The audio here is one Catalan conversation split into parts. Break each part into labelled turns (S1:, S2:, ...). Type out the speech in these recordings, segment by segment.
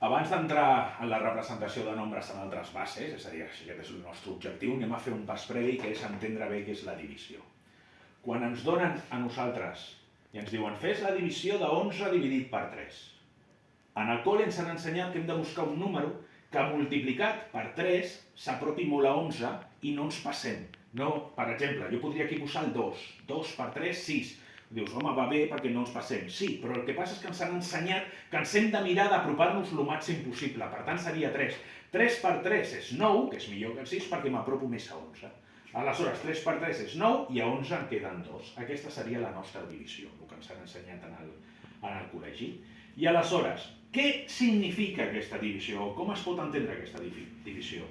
S1: Abans d'entrar en la representació de nombres en altres bases, és a dir, aquest és el nostre objectiu, anem a fer un pas previ que és entendre bé què és la divisió. Quan ens donen a nosaltres i ens diuen fes la divisió de 11 dividit per 3. En el col·le ens han ensenyat que hem de buscar un número que multiplicat per 3 s'apropi molt a 11 i no ens passem. No, per exemple, jo podria aquí posar el 2. 2 per 3, 6. Dius, home, va bé perquè no ens passem. Sí, però el que passa és que ens han ensenyat que ens hem de mirar d'apropar-nos el màxim possible. Per tant, seria 3. 3 per 3 és 9, que és millor que el 6 perquè m'apropo més a 11. Aleshores, 3 per 3 és 9 i a 11 en queden 2. Aquesta seria la nostra divisió, el que ens han ensenyat en el col·legi. I aleshores, què significa aquesta divisió? Com es pot entendre aquesta divisió?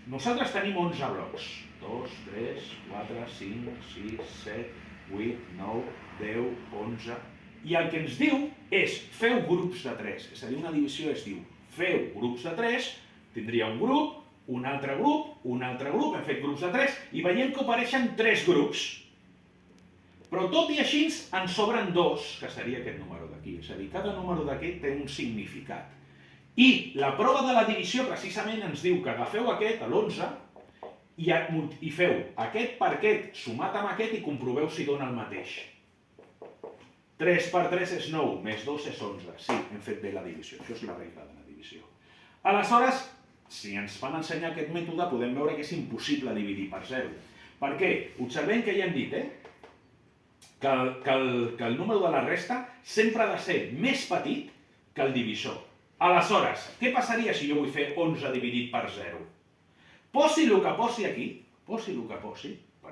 S1: Nosaltres tenim 11 blocs. 2, 3, 4, 5, 6, 7, 8, 9, 10, 11... I el que ens diu és feu grups de 3. És a dir, una divisió es diu feu grups de 3, tindria un grup, un altre grup, hem fet grups de 3 i veiem que apareixen 3 grups. Però tot i així en sobren 2, que seria aquest número d'aquí. És a dir, cada número d'aquest té un significat. I la prova de la divisió precisament ens diu que agafeu aquest, l'11, i feu aquest per aquest sumat amb aquest i comproveu si dona el mateix. 3 per 3 és 9, més 2 és 11. Sí, hem fet bé la divisió. Això és la regla de la divisió. Aleshores, si ens van ensenyar aquest mètode, podem veure que és impossible dividir per 0. Per què? Observem que ja hem dit, que el número de la resta sempre ha de ser més petit que el divisor. Aleshores, què passaria si jo vull fer 11 dividit per 0? Posi el que posi aquí, per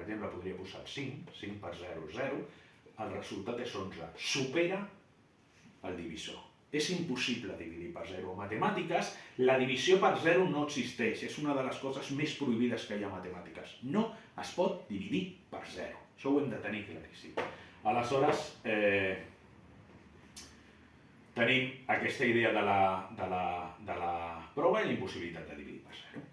S1: exemple, podria posar 5, 5 per 0, 0, el resultat és 11, supera el divisor. És impossible dividir per 0. A matemàtiques, la divisió per 0 no existeix, és una de les coses més prohibides que hi ha a matemàtiques. No es pot dividir per 0, això ho hem de tenir claríssim. Aleshores, tenim aquesta idea de la prova i la impossibilitat de dividir per 0.